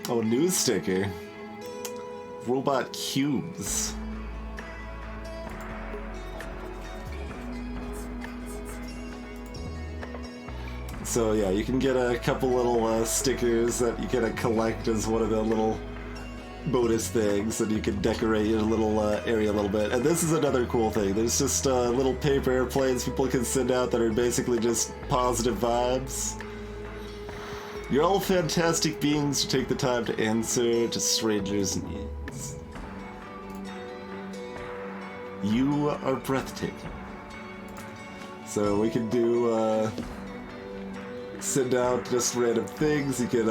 Oh, news sticker. Robot cubes. So yeah, you can get a couple little stickers that you can collect as one of the little bonus things, and you can decorate your little area a little bit. And this is another cool thing. There's just little paper airplanes people can send out that are basically just positive vibes. You're all fantastic beings who take the time to answer to strangers' needs. You are breathtaking. So we can do send out just random things. You can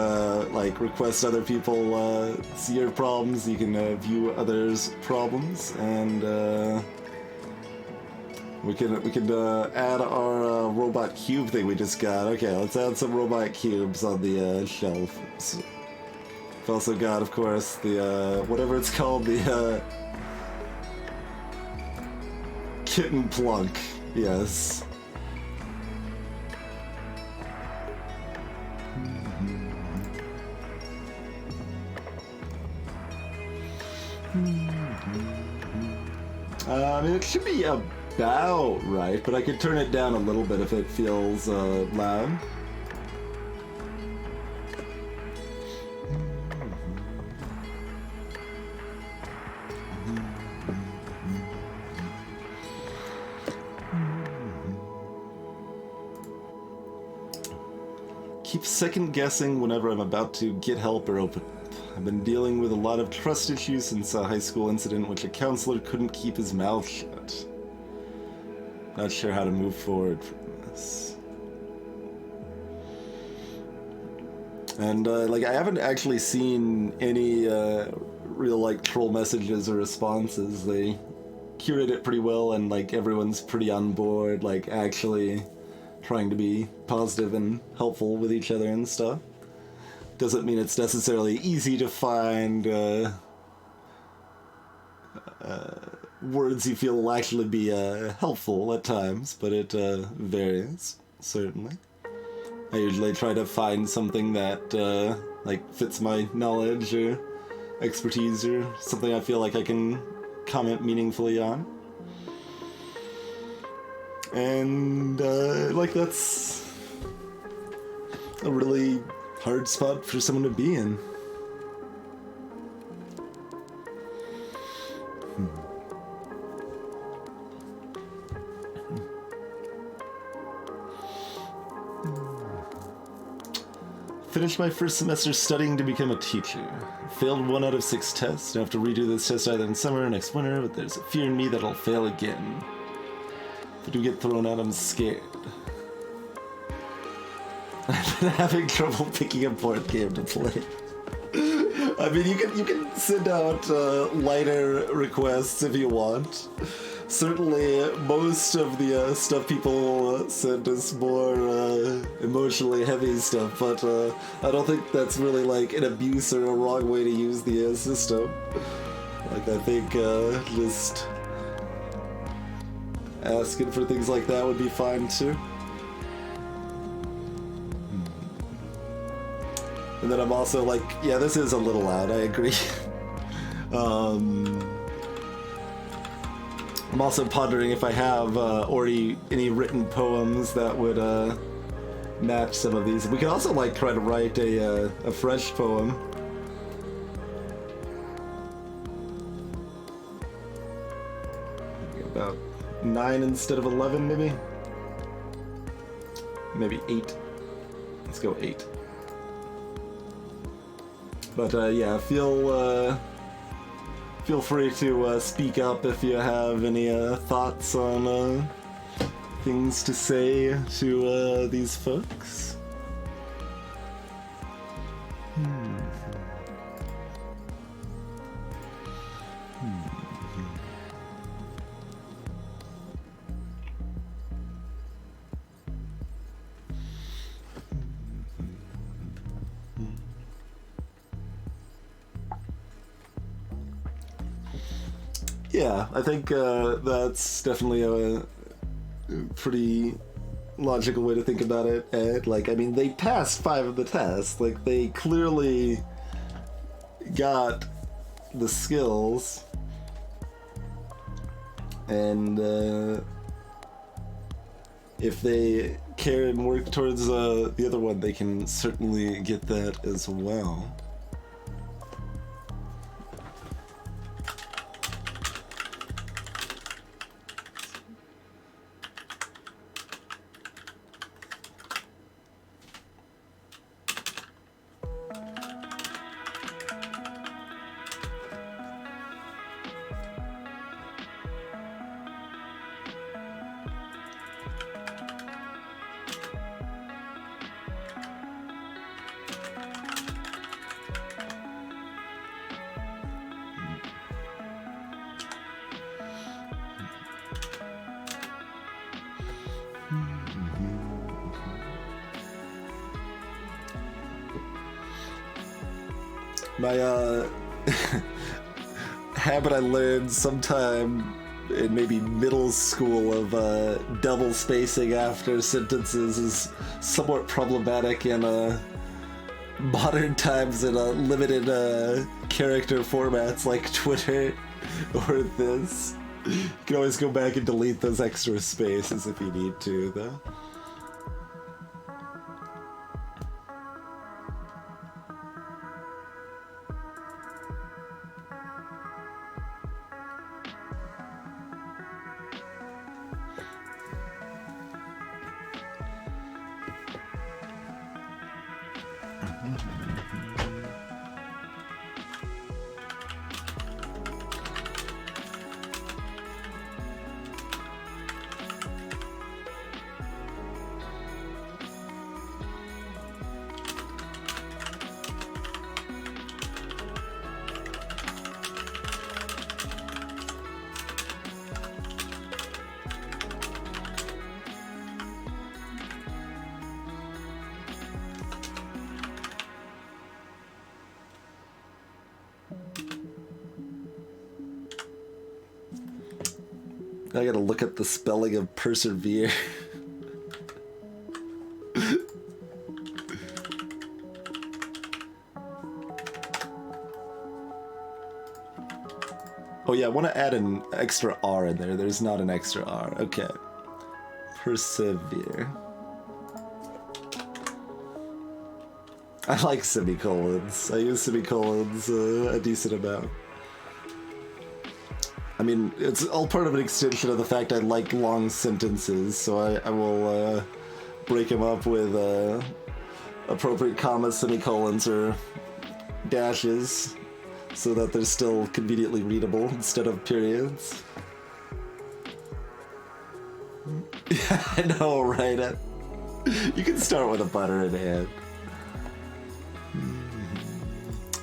like request other people see your problems. You can view others' problems, and we can add our robot cube thing we just got. Okay, let's add some robot cubes on the shelf. So, we've also got, of course, the whatever it's called, the kitten plunk. Yes. I mean, it should be about right, but I could turn it down a little bit if it feels loud. Keep second guessing whenever I'm about to get help or open up. I've been dealing with a lot of trust issues since a high school incident in which a counselor couldn't keep his mouth shut. Not sure how to move forward from this. And like, I haven't actually seen any real like troll messages or responses. They curate it pretty well, and like everyone's pretty on board, like actually trying to be positive and helpful with each other and stuff. Doesn't mean it's necessarily easy to find words you feel will actually be helpful at times, but it varies, certainly. I usually try to find something that like fits my knowledge or expertise, or something I feel like I can comment meaningfully on. And like, that's a really hard spot for someone to be in. Finished my first semester studying to become a teacher. Failed 1 out of 6 tests. I have to redo this test either in summer or next winter, but there's a fear in me that I'll fail again. If I do get thrown out, I'm scared. I've been having trouble picking a board game to play. I mean, you can send out lighter requests if you want. Certainly, most of the stuff people send is more emotionally heavy stuff, but I don't think that's really like an abuse or a wrong way to use the system. Like, I think just asking for things like that would be fine too. And then I'm also like, yeah, this is a little loud, I agree. I'm also pondering if I have already any written poems that would match some of these. We could also like try to write a fresh poem. About 9 instead of 11, maybe? Maybe 8. Let's go 8. But yeah, feel free to speak up if you have any thoughts on things to say to these folks. Yeah, I think that's definitely a pretty logical way to think about it. And, like, I mean, they passed 5 of the tests. Like, they clearly got the skills. And, if they care and work towards the other one, they can certainly get that as well. My habit I learned sometime in maybe middle school of double spacing after sentences is somewhat problematic in modern times in limited character formats like Twitter or this. You can always go back and delete those extra spaces if you need to, though. I gotta look at the spelling of persevere. Oh yeah, I want to add an extra R in there. There's not an extra R. Okay. Persevere. I like semicolons. I use semicolons a decent amount. I mean, it's all part of an extension of the fact I like long sentences, so I will break them up with appropriate commas, semicolons, or dashes, so that they're still conveniently readable instead of periods. Yeah, I know, right? You can start with a butter in hand.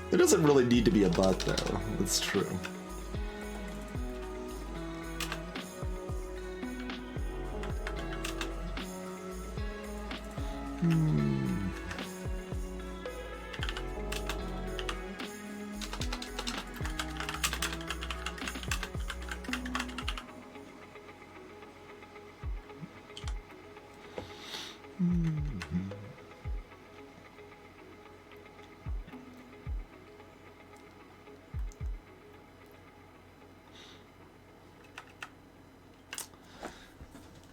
There doesn't really need to be a but, though. That's true.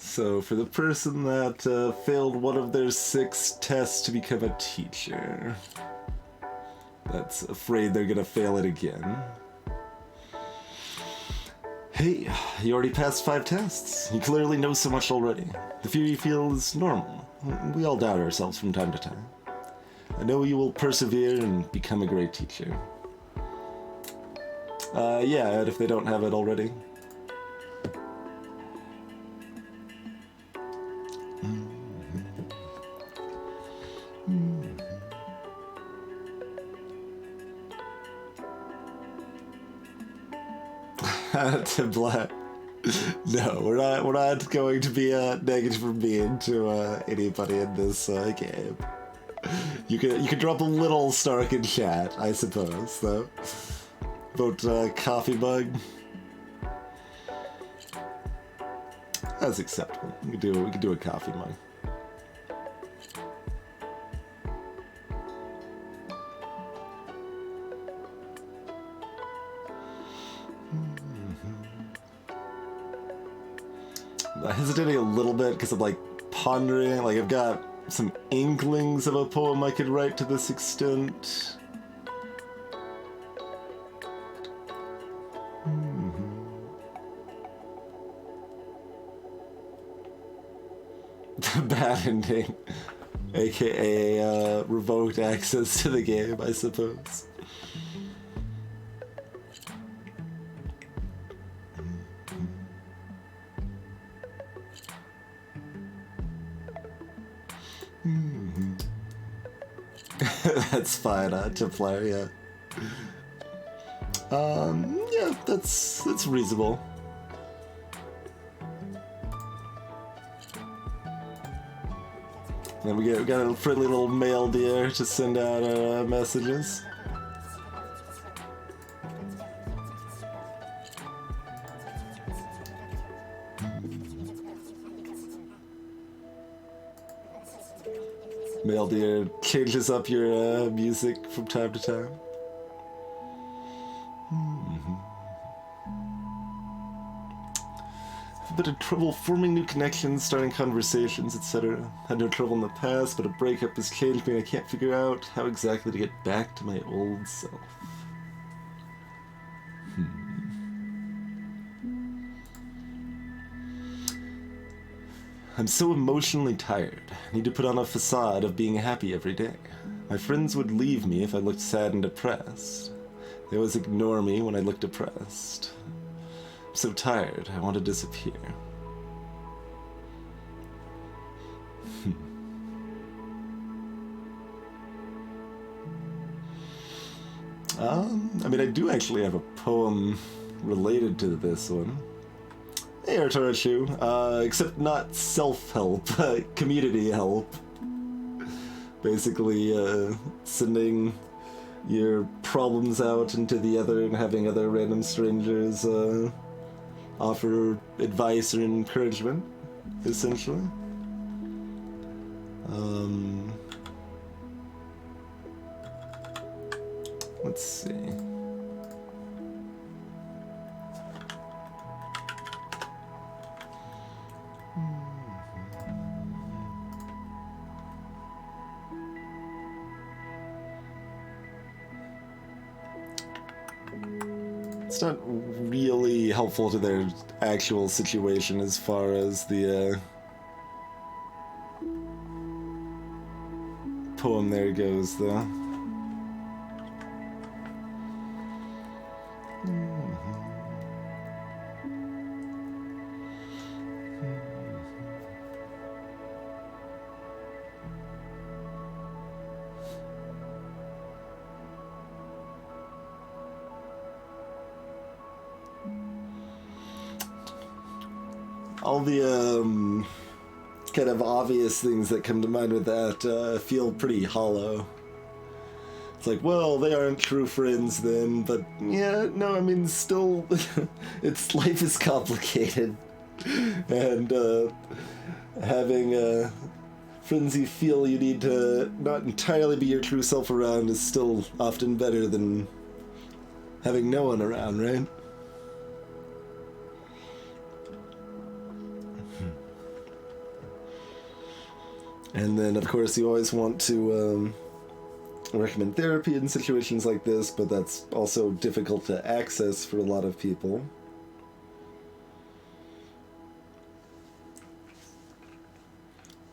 So, for the person that failed one of their 6 tests to become a teacher, that's afraid they're gonna fail it again. Hey, you already passed 5 tests. You clearly know so much already. The fear you feel is normal. We all doubt ourselves from time to time. I know you will persevere and become a great teacher. Yeah, if they don't have it already. Tim Black. No, we're not going to be negative or mean to anybody in this game. You can drop a little snark in chat, I suppose, though. About coffee mug. That's acceptable. We can do a coffee mug. hesitating a little bit because I'm like pondering, like I've got some inklings of a poem I could write to this extent. The bad ending, aka revoked access to the game, I suppose. That's fine, Templar, yeah. Yeah, that's reasonable. Then we got a friendly little mail deer to send out our messages. Mail deer changes up your music from time to time. A bit of trouble forming new connections, starting conversations, etc. Had no trouble in the past, but a breakup has changed me and I can't figure out how exactly to get back to my old self. I'm so emotionally tired. I need to put on a facade of being happy every day. My friends would leave me if I looked sad and depressed. They always ignore me when I look depressed. I'm so tired, I want to disappear. I mean, I do actually have a poem related to this one. Hey, Arturachu, except not self-help, community help. Basically, sending your problems out into the other and having other random strangers offer advice or encouragement, essentially. Let's see. It's not really helpful to their actual situation as far as the poem there goes, though. All the kind of obvious things that come to mind with that feel pretty hollow. It's like, well, they aren't true friends then, but yeah, no, I mean, still, life is complicated, and having friends you feel you need to not entirely be your true self around is still often better than having no one around, right? And then, of course, you always want to recommend therapy in situations like this, but that's also difficult to access for a lot of people.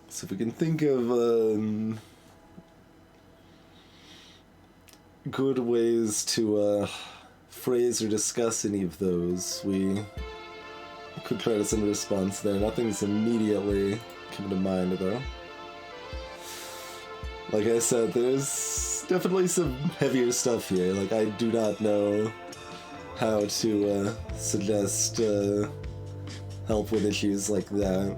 So if we can think of good ways to phrase or discuss any of those, we could try to send a response there. Nothing's immediately coming to mind, though. Like I said, there's definitely some heavier stuff here. Like, I do not know how to suggest help with issues like that.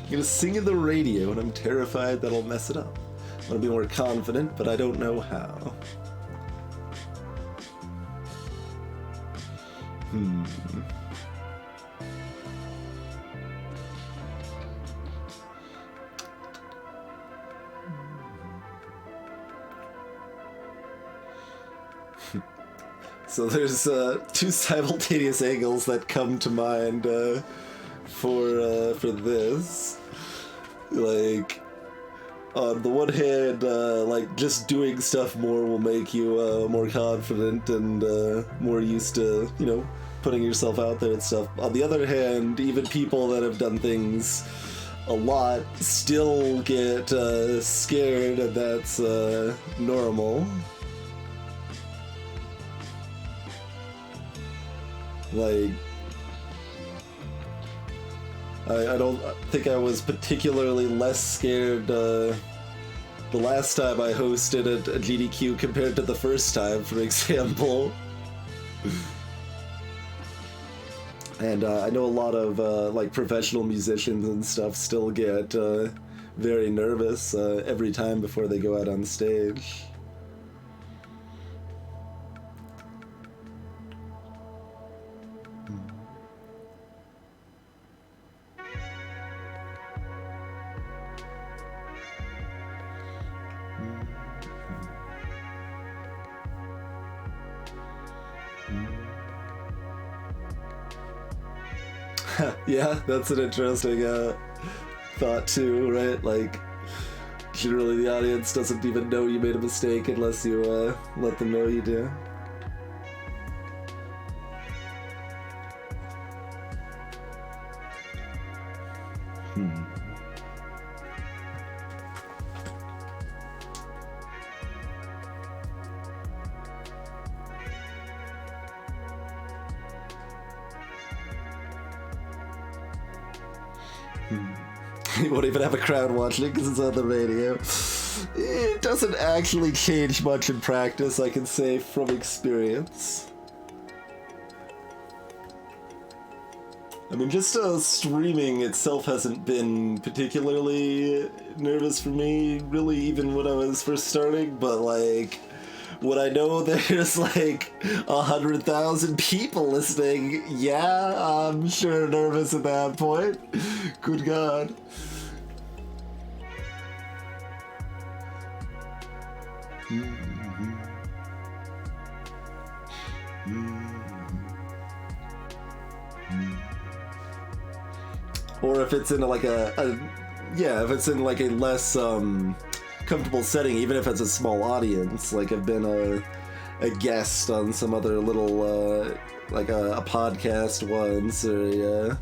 I'm gonna sing in the radio, and I'm terrified that I'll mess it up. I want to be more confident, but I don't know how. So there's two simultaneous angles that come to mind for this. Like, on the one hand, like, just doing stuff more will make you more confident and more used to, you know, putting yourself out there and stuff. On the other hand, even people that have done things a lot still get scared, and that's normal. Like, I don't think I was particularly less scared the last time I hosted at GDQ compared to the first time, for example. And I know a lot of like professional musicians and stuff still get very nervous every time before they go out on stage. Yeah, that's an interesting thought too, right? Like, generally the audience doesn't even know you made a mistake unless you let them know you do. You won't even have a crowd watching because it's on the radio. It doesn't actually change much in practice, I can say from experience. I mean, just streaming itself hasn't been particularly nervous for me, really, even when I was first starting, but like, when I know there's like 100,000 people listening, yeah, I'm sure nervous at that point. Good God. Or if it's in like if it's in like a less comfortable setting, even if it's a small audience, like I've been a guest on some other little like a podcast once, or a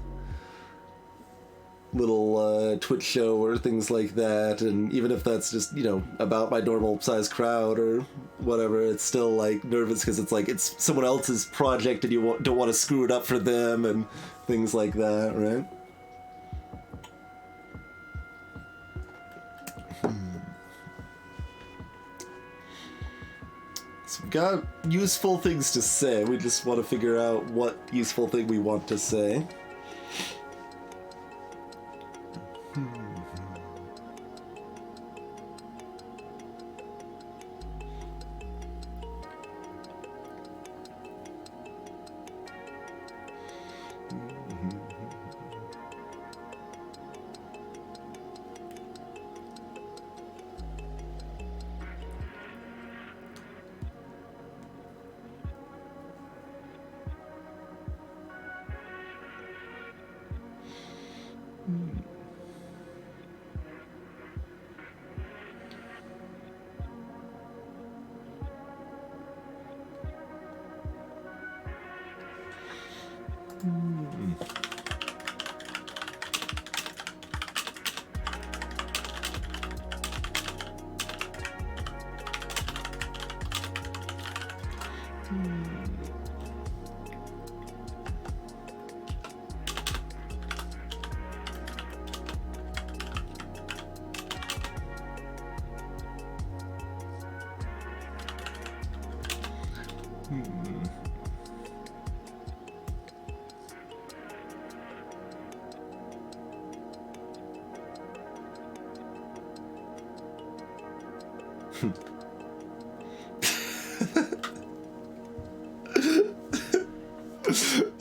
little Twitch show or things like that, and even if that's just, you know, about my normal size crowd or whatever, it's still like nervous because it's like it's someone else's project and you don't want to screw it up for them and things like that, right? So we've got useful things to say. We just want to figure out what useful thing we want to say.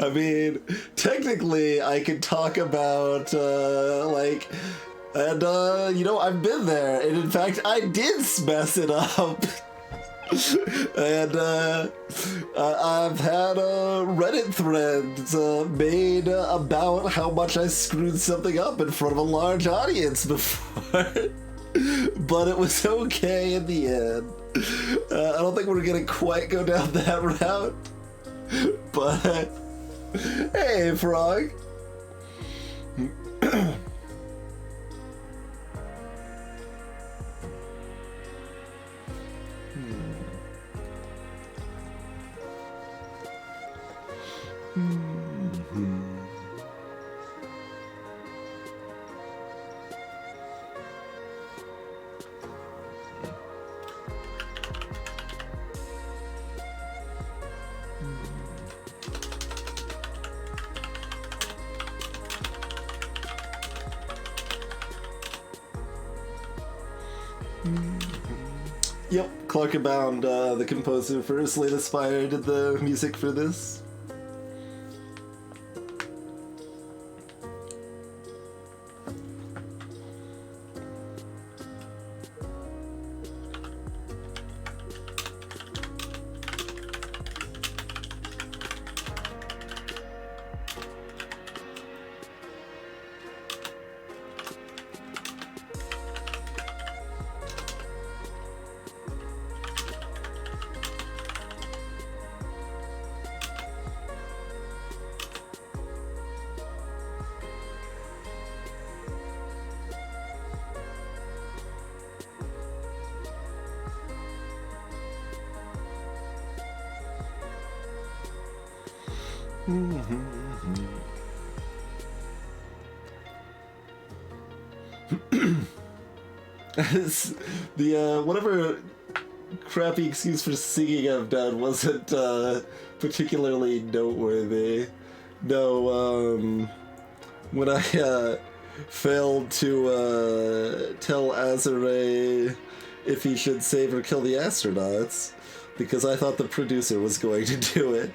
I mean, technically, I could talk about, like, and, you know, I've been there, and in fact, I did mess it up. And I've had Reddit threads made about how much I screwed something up in front of a large audience before. But it was okay in the end. I don't think we're gonna quite go down that route. But hey, Frog. Yep, Clark Abound, the composer for Slay the Spire, did the music for this. The whatever crappy excuse for singing I've done wasn't particularly noteworthy. No, when I failed to tell Azure if he should save or kill the astronauts because I thought the producer was going to do it.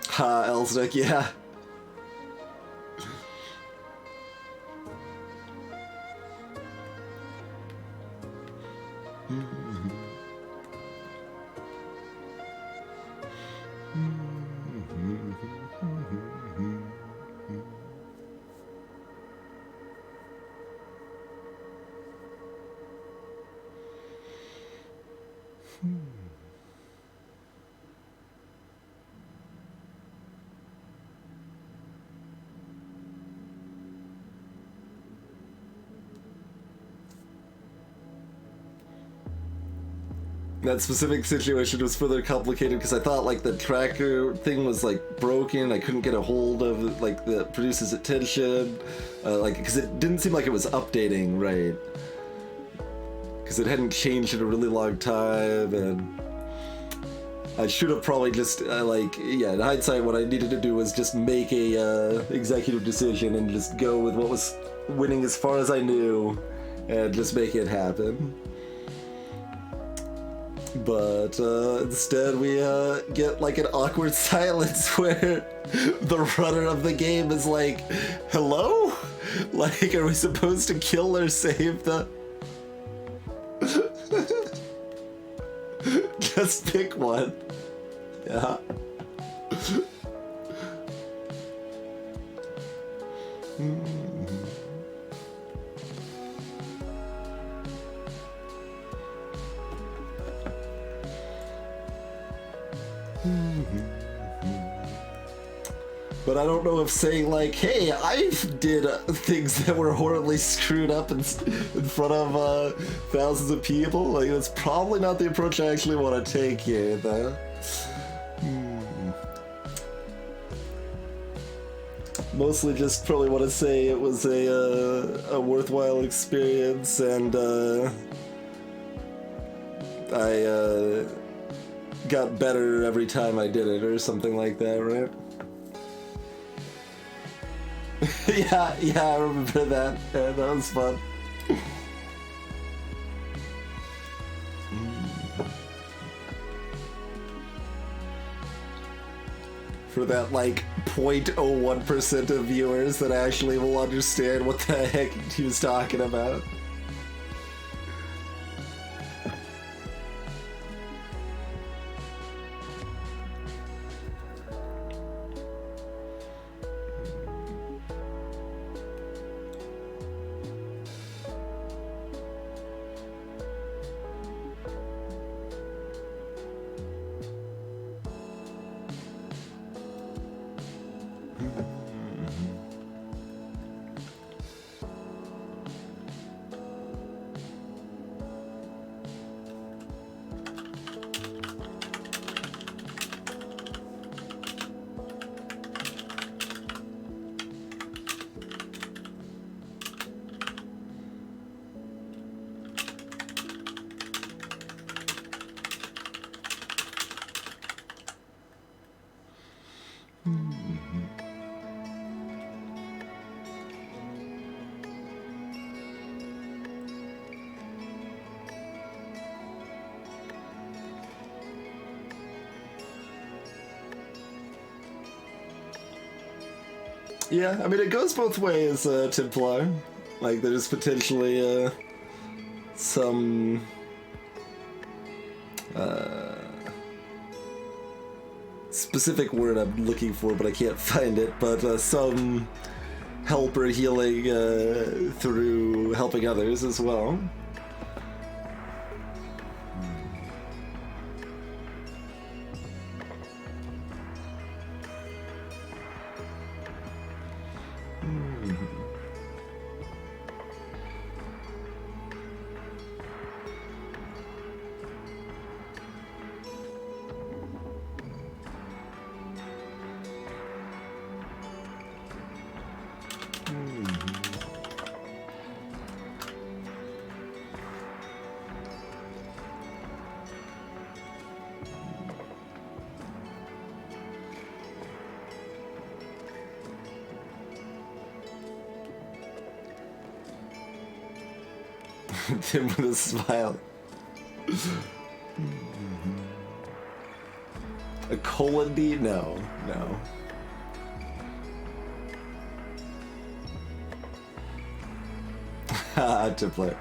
Ha, Elsnick, yeah. That specific situation was further complicated because I thought like the tracker thing was like broken. I couldn't get a hold of like the producer's attention, like because it didn't seem like it was updating right, because it hadn't changed in a really long time, and I should have probably just in hindsight, what I needed to do was just make a executive decision and just go with what was winning as far as I knew, and just make it happen. But instead we get like an awkward silence where the runner of the game is like, hello? Like, are we supposed to kill or save the... Just pick one. Yeah. But I don't know if saying like, hey, I did things that were horribly screwed up in front of thousands of people, like that's probably not the approach I actually want to take here, though. Mostly just probably want to say it was a worthwhile experience, and I got better every time I did it, or something like that, right? yeah, I remember that. Yeah, that was fun. for that, like, 0.01% of viewers that actually will understand what the heck he was talking about. Yeah, I mean, it goes both ways, Templar. Like, there's potentially, some... specific word I'm looking for, but I can't find it, but, some help or healing, through helping others as well. Tim with a smile. A colon D? No, no. Haha, Templar.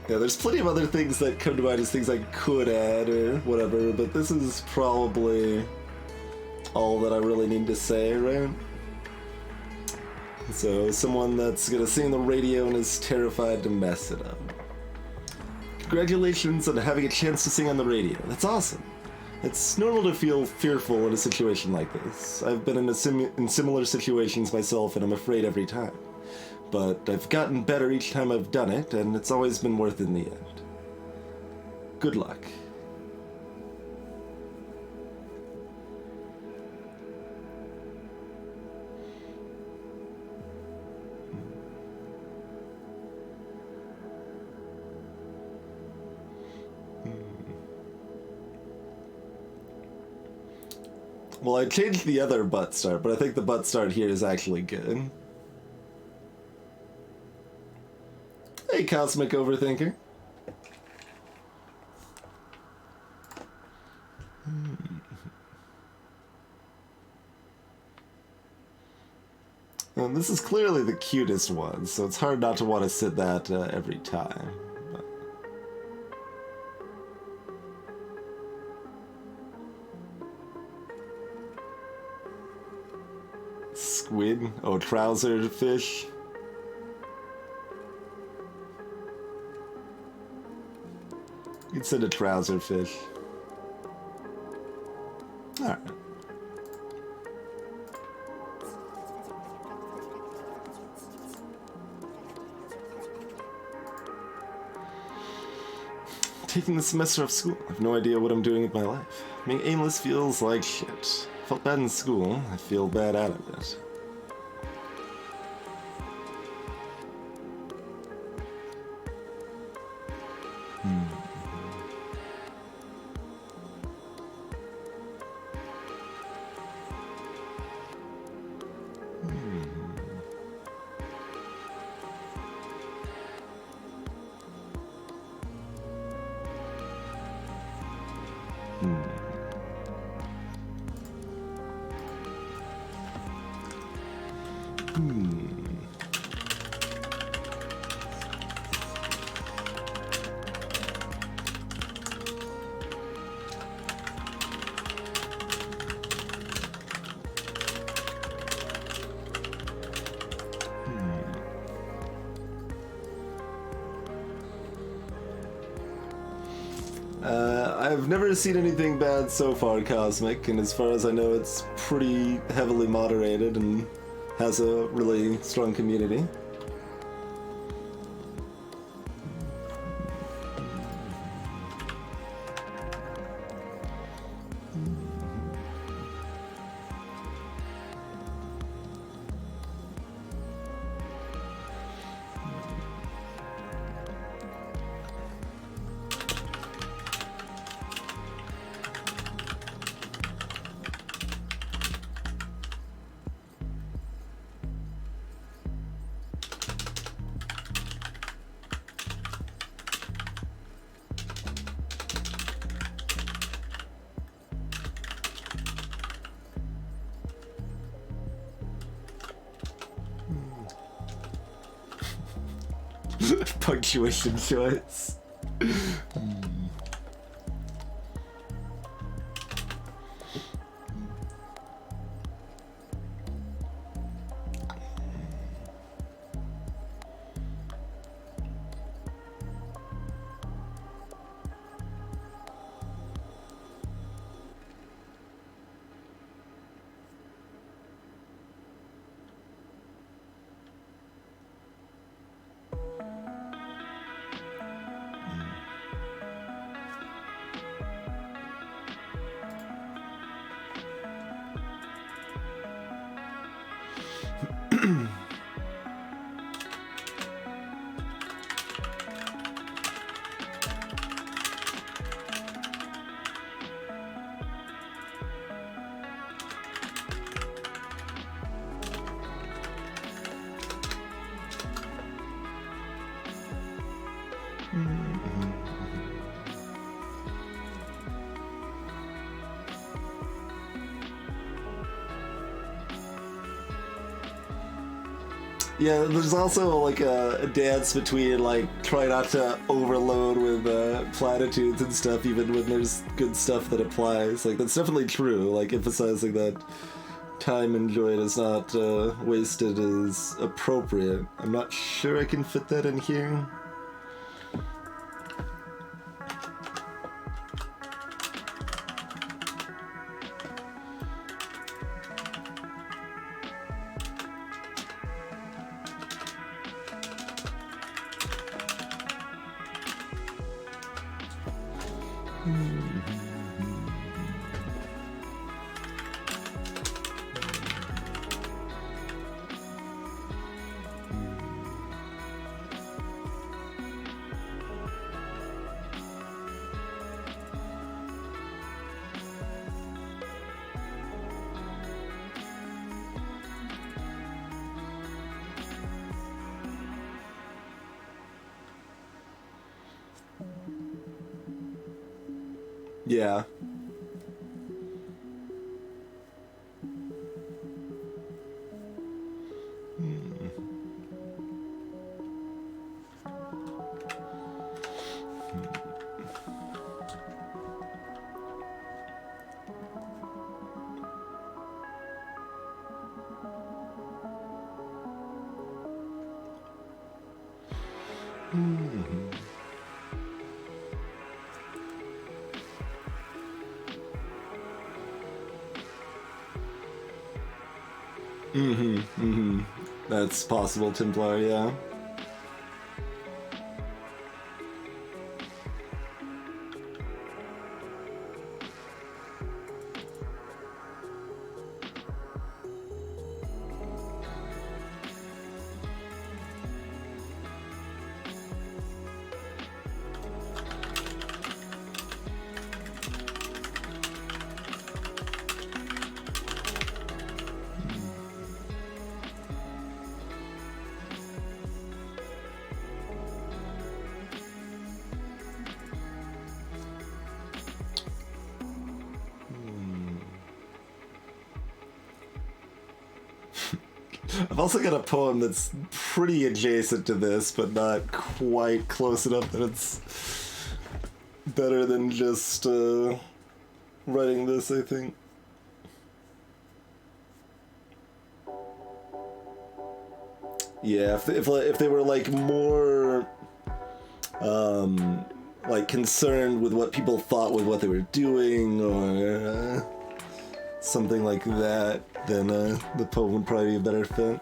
Yeah, there's plenty of other things that come to mind as things I could add or whatever, but this is probably all that I really need to say, right? So, someone that's gonna sing on the radio and is terrified to mess it up. Congratulations on having a chance to sing on the radio. That's awesome. It's normal to feel fearful in a situation like this. I've been in similar situations myself, and I'm afraid every time. But I've gotten better each time I've done it, and it's always been worth it in the end. Good luck. Well, I changed the other butt start, but I think the butt start here is actually good. Hey, Cosmic Overthinker. Well, this is clearly the cutest one, so it's hard not to want to sit that every time. Squid? Oh, trouser fish? You'd send a trouser fish. Alright. Taking the semester off school. I have no idea what I'm doing with my life. Being aimless feels like shit. I felt bad in school. I feel bad out of it. I've never seen anything bad so far, Cosmic, and as far as I know, it's pretty heavily moderated and has a really strong community. Punctuation choice. Yeah, there's also like a dance between like try not to overload with platitudes and stuff, even when there's good stuff that applies. Like that's definitely true. Like emphasizing that time enjoyed is not wasted is appropriate. I'm not sure I can fit that in here. Yeah. That's possible, Templar, yeah. I've also got a poem that's pretty adjacent to this, but not quite close enough that it's better than just writing this, I think. Yeah, if they were like more like concerned with what people thought with what they were doing, or something like that, then the poem would probably be a better fit.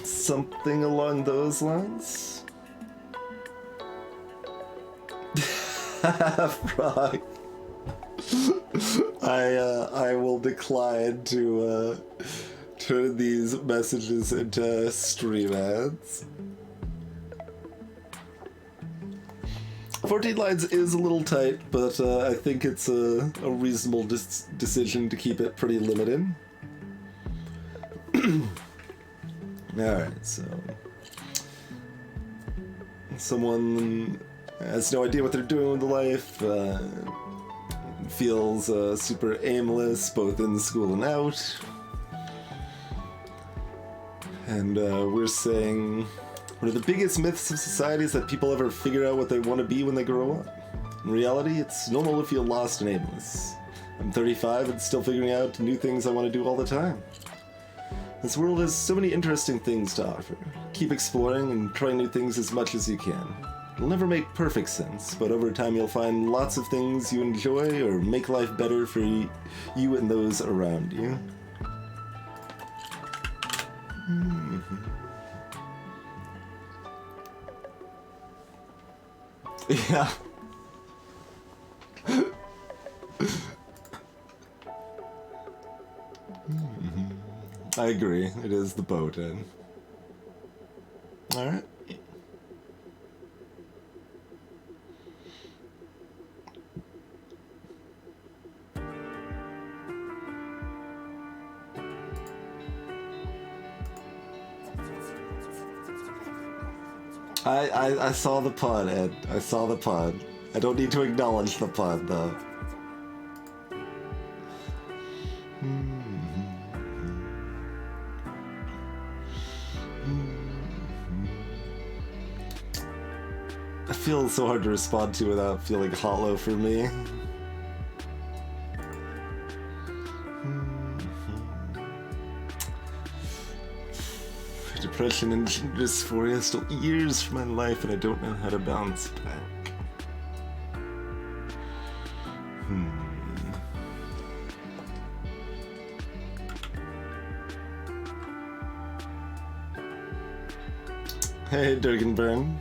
Something along those lines? Frog. I will decline to turn these messages into stream ads. 14 lines is a little tight, but I think it's a reasonable decision to keep it pretty limited. Alright, so someone has no idea what they're doing with life, feels super aimless both in school and out, and we're saying one of the biggest myths of society is that people ever figure out what they want to be when they grow up. In reality, it's normal to feel lost and aimless. I'm 35 and still figuring out new things I want to do all the time. This world has so many interesting things to offer. Keep exploring and try new things as much as you can. It'll never make perfect sense, but over time you'll find lots of things you enjoy or make life better for you and those around you. Yeah. I agree. It is the boat end. Alright. I saw the pun, Ed. I saw the pun. I don't need to acknowledge the pun, though. It feels so hard to respond to without feeling hollow for me. Depression and dysphoria stole years from my life, and I don't know how to bounce back. Hey, Durganburn.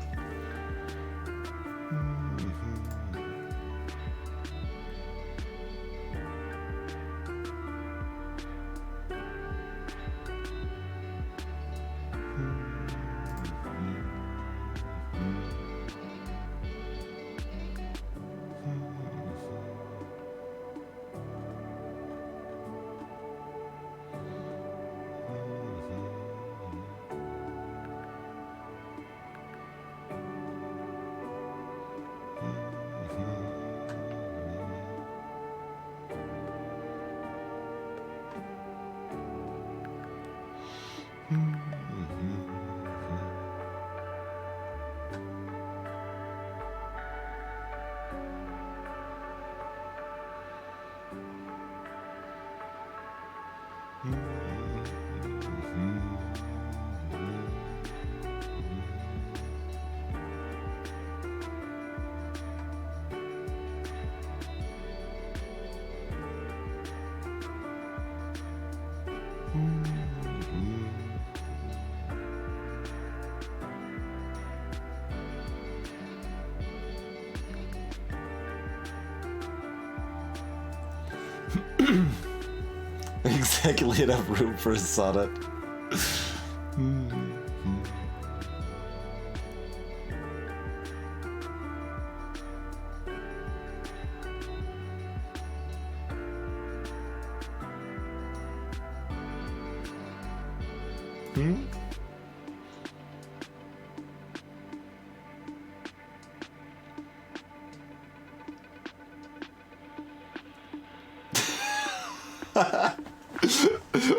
Exactly enough room for a sonnet.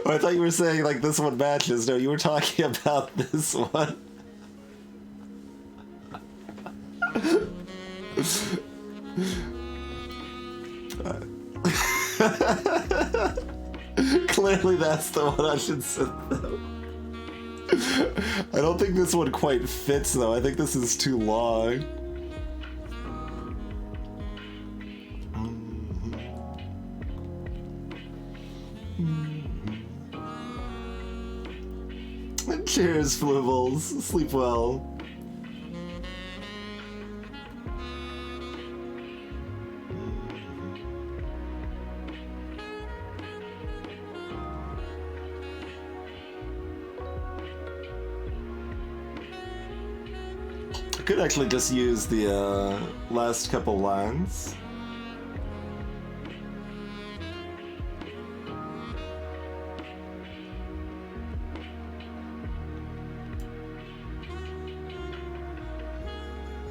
I thought you were saying like this one matches. No, you were talking about this one. Clearly that's the one I should send though. I don't think this one quite fits though. I think this is too long. Cheers, Flubbles. Sleep well. I could actually just use the last couple lines.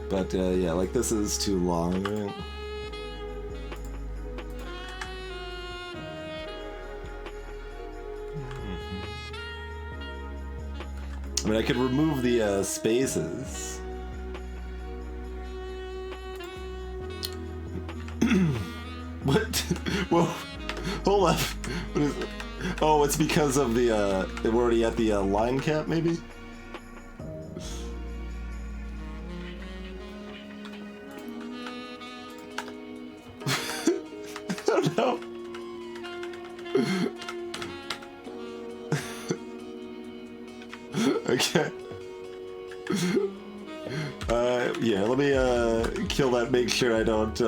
But yeah, like this is too long, right? I mean, I could remove the spaces. What? Whoa! Hold up! What is it? Oh, it's because of the we're already at the line cap, maybe? Okay. Yeah, let me kill that, make sure I don't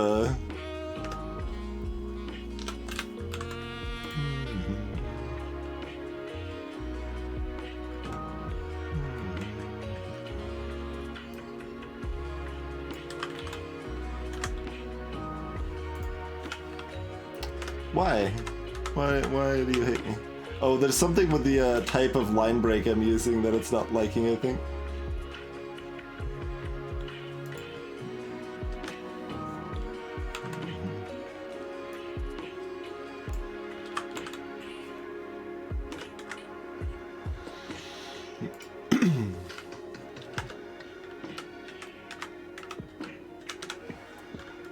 Why? Why do you hate me? Oh, there's something with the type of line break I'm using that it's not liking, I think.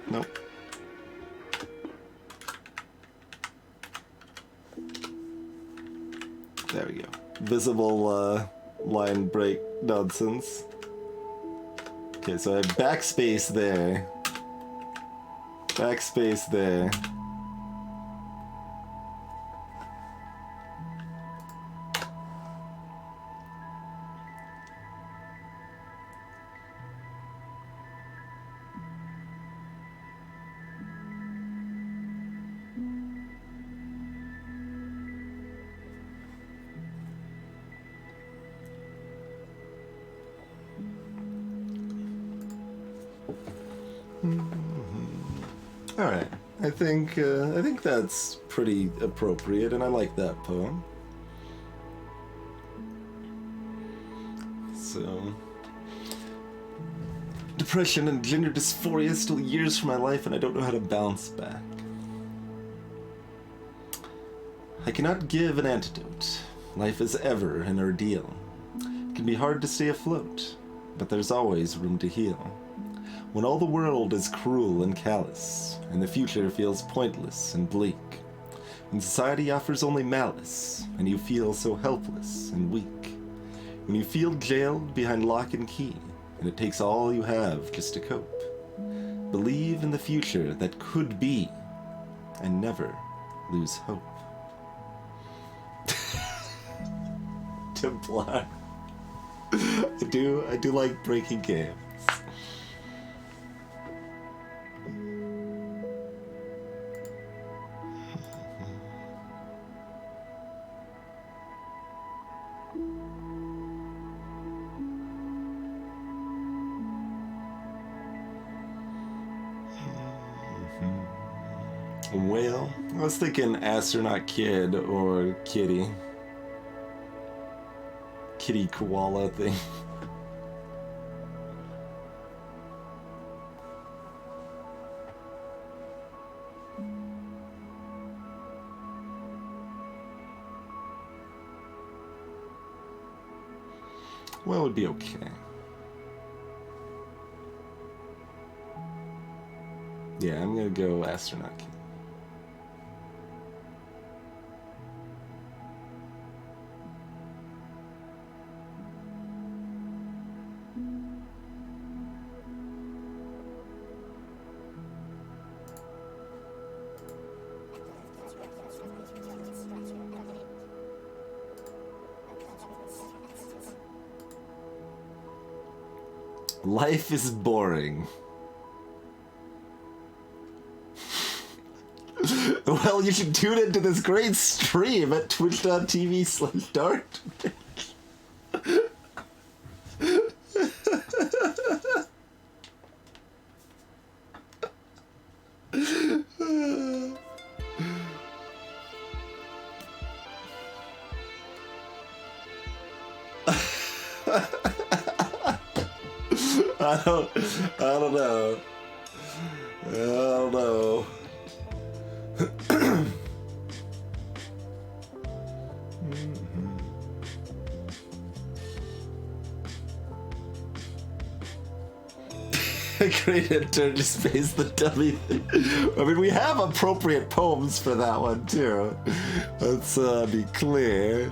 Nope. There we go. Visible line break nonsense. Okay, so I have backspace there. Backspace there. All right, I think that's pretty appropriate, and I like that poem. So, depression and gender dysphoria still years from my life, and I don't know how to bounce back. I cannot give an antidote. Life is ever an ordeal. It can be hard to stay afloat, but there's always room to heal. When all the world is cruel and callous, and the future feels pointless and bleak, when society offers only malice, and you feel so helpless and weak, when you feel jailed behind lock and key, and it takes all you have just to cope, believe in the future that could be, and never lose hope. Templar. I do like breaking games. Whale? I was thinking astronaut kid or kitty. Kitty koala thing. Well, it would be okay. Yeah, I'm gonna go astronaut kid. Life is boring. Well, you should tune into this great stream at twitch.tv/Dart. I don't know. I don't know. Great intern to space the dummy thing. I mean, we have appropriate poems for that one too. Let's be clear.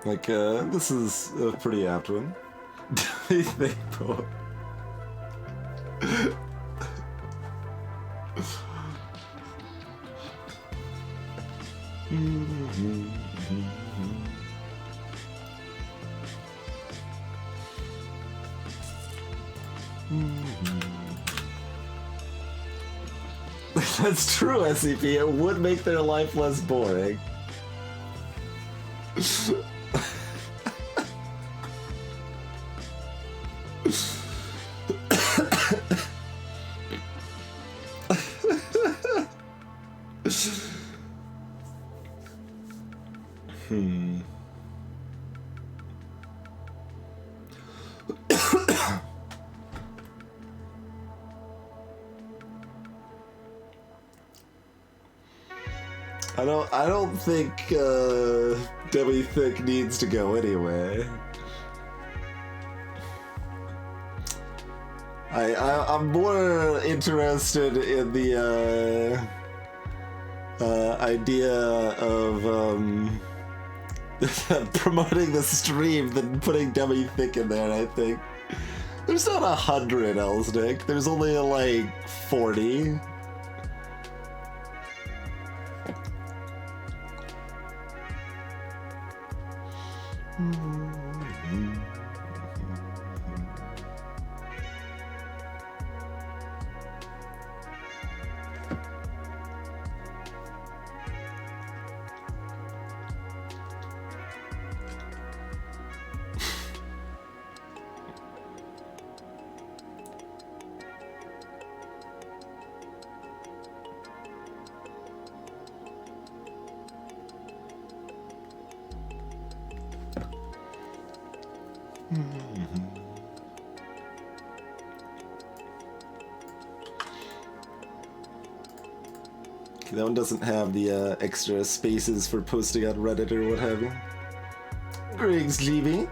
Like, this is a pretty apt one. Think poem. That's true, SCP. It would make their life less boring. I don't think Debbie Thick needs to go anyway. I'm more interested in the idea of promoting the stream than putting Debbie Thick in there. I think there's not 100 Elsnick. There's only like 40. That one doesn't have the extra spaces for posting on Reddit or what have you. Griggs GB.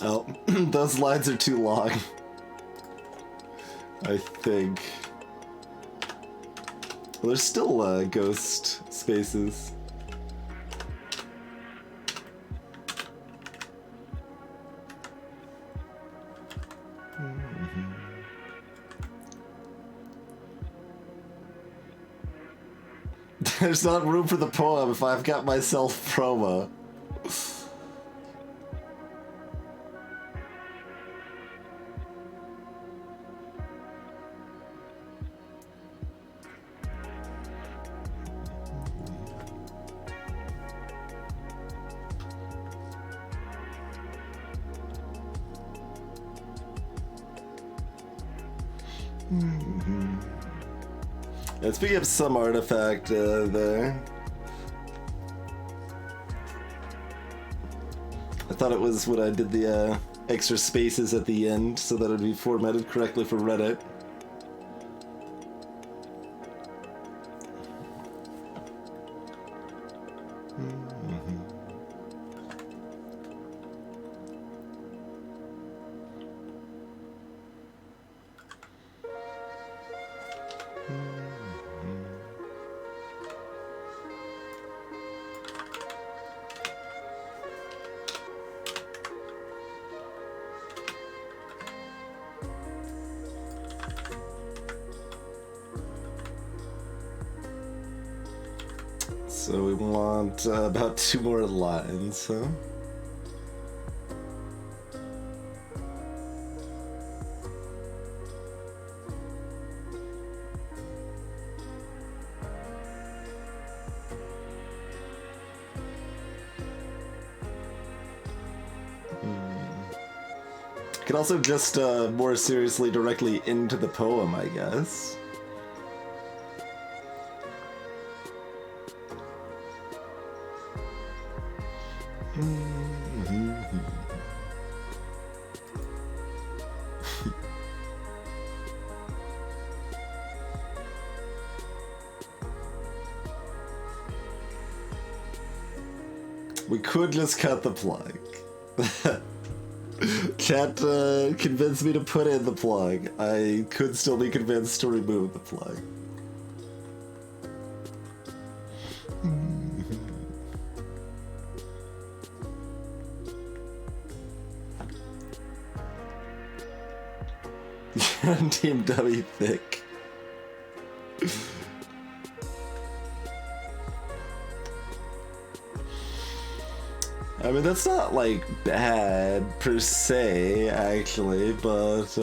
Oh, those lines are too long. I think. Well, there's still ghost spaces. There's not room for the poem if I've got myself promo. And speaking of some artifact there, I thought it was when I did the extra spaces at the end so that it would be formatted correctly for Reddit. So we want about 2 more lines, huh? Could also just more seriously directly into the poem, I guess. We could just cut the plug. Chat convinced me to put in the plug. I could still be convinced to remove the plug. Team W thick. I mean, that's not, like, bad, per se, actually, but,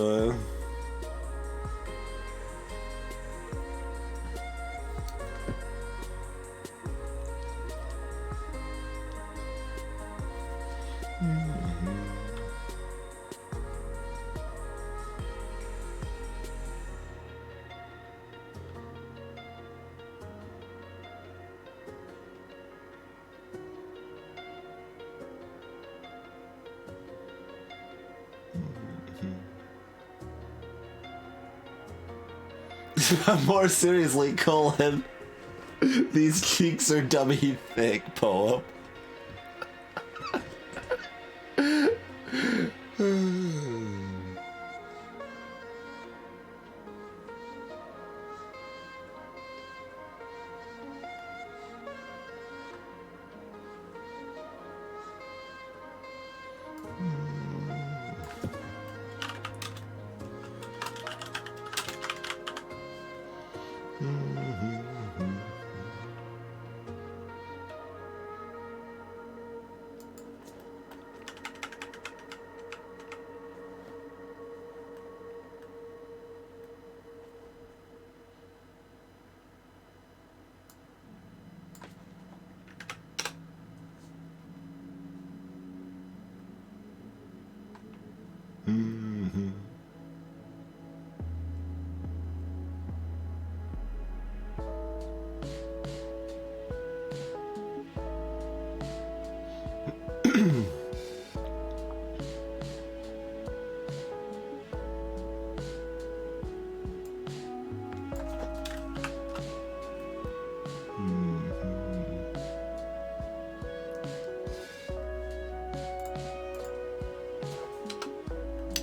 more seriously, Colin, these cheeks are dummy thick, poem.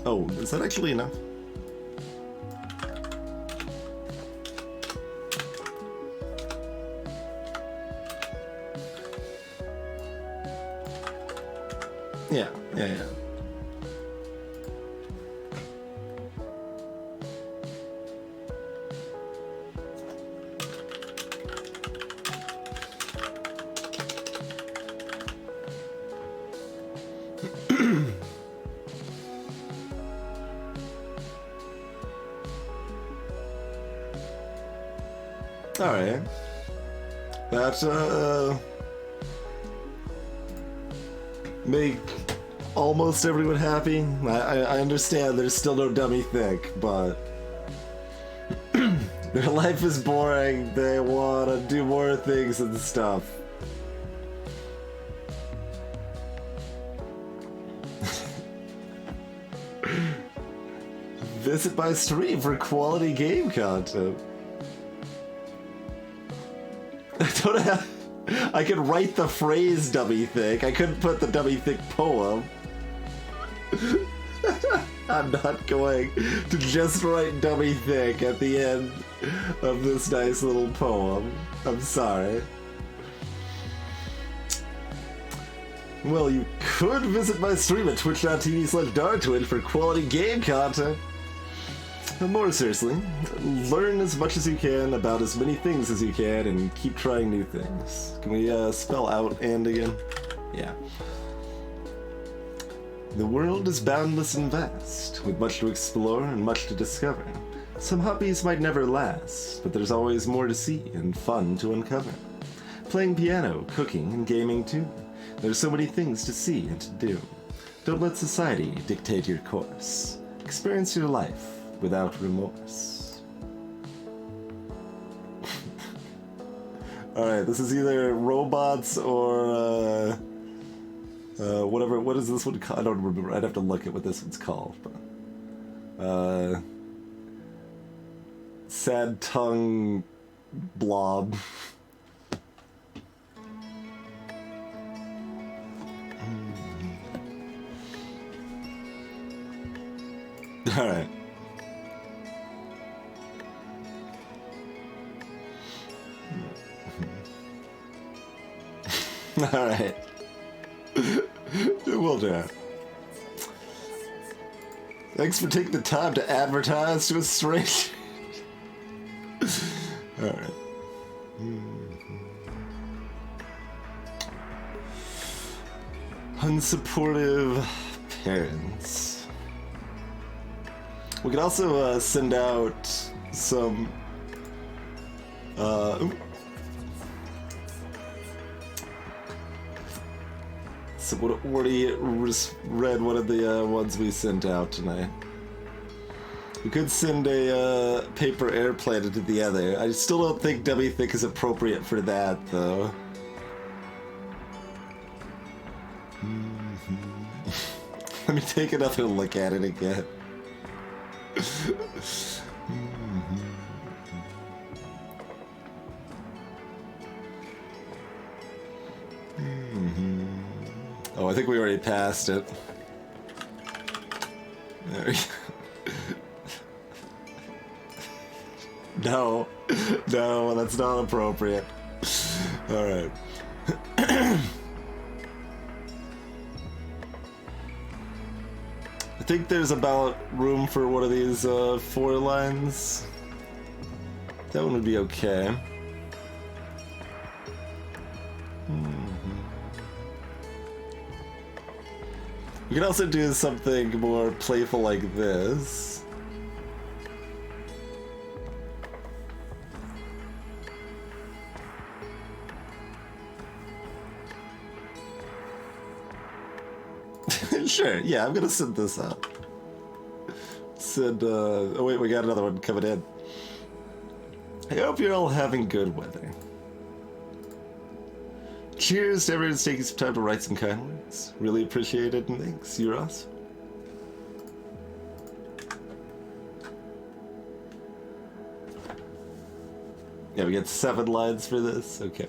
Oh, is that actually enough? Yeah. Alright. That, make almost everyone happy. I understand there's still no dummy thick, but their life is boring. They want to do more things and stuff. Visit my stream for quality game content. I don't have... I could write the phrase dummy thick. I couldn't put the dummy thick poem. I'm not going to just write dummy thick at the end of this nice little poem. I'm sorry. Well, you could visit my stream at twitch.tv/dartwitch for quality game content. And more seriously, learn as much as you can about as many things as you can and keep trying new things. Can we spell out and again? Yeah. The world is boundless and vast, with much to explore and much to discover. Some hobbies might never last, but there's always more to see and fun to uncover. Playing piano, cooking, and gaming too. There's so many things to see and to do. Don't let society dictate your course. Experience your life without remorse. Alright, this is either robots or whatever. What is this one called? I don't remember. I'd have to look at what this one's called. But, sad tongue blob. Alright. Alright. We'll do it. Thanks for taking the time to advertise to a stranger. Alright. Unsupportive parents. We could also send out some so Woody read one of the ones we sent out tonight. We could send a paper airplane into the other. I still don't think Dummy Thick is appropriate for that, though. Let me take another look at it again. Oh, I think we already passed it. There we go. No, no, that's not appropriate. Alright. I think there's about room for one of these 4 lines. That one would be okay. We can also do something more playful like this. Sure, yeah, I'm gonna send this out. Oh wait, we got another one coming in. I hope you're all having good weather. Cheers to everyone who's taking some time to write some kind words. Really appreciate it, and thanks. You're awesome. Yeah, we get 7 lines for this? Okay.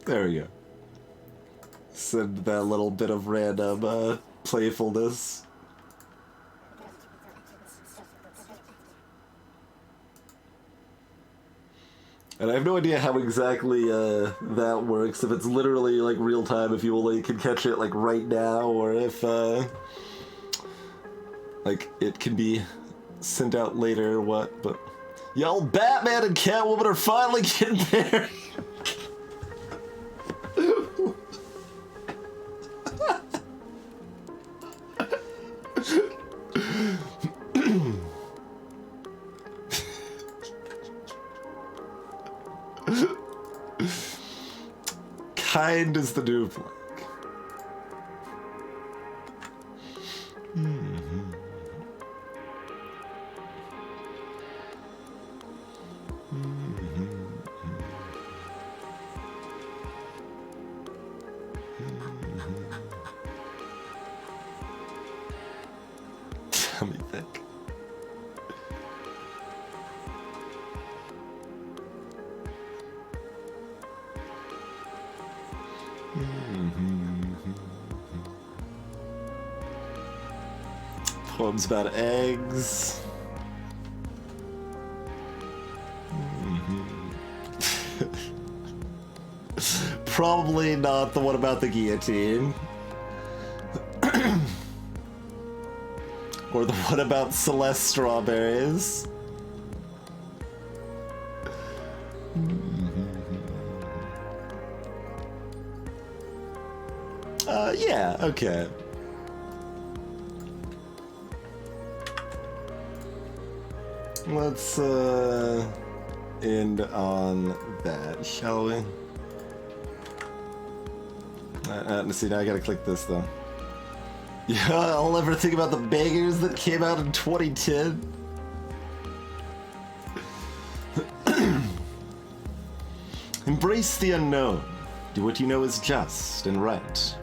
There we go. Send that little bit of random playfulness. And I have no idea how exactly that works, if it's literally like real time, if you only can catch it like right now, or if like it can be sent out later or what, but y'all Batman and Catwoman are finally getting there. Kind is the new black. Tell me think. Poems about eggs. Probably not the one about the guillotine. Or the one about Celeste strawberries. Yeah, okay. Let's end on that, shall we? See, now I gotta click this though. Yeah, I'll ever think about the bangers that came out in 2010. Embrace the unknown. Do what you know is just and right.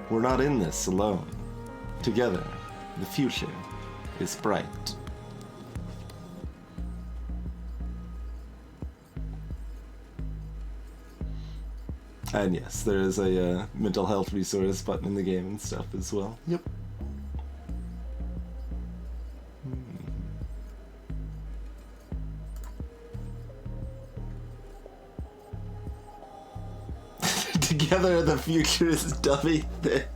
We're not in this alone. Together, the future is bright. And yes, there is a mental health resource button in the game and stuff as well. Yep. Together, the future is dummy thick.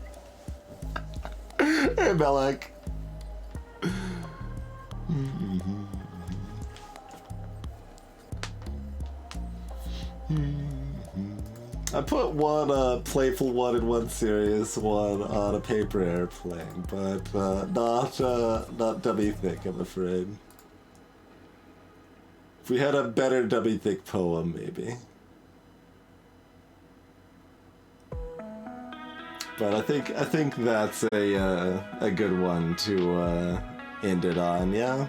Hey, Belek. I put one playful one and one serious one on a paper airplane, but not dummy thick, I'm afraid. If we had a better dummy thick poem, maybe. But I think that's a good one to end it on, yeah?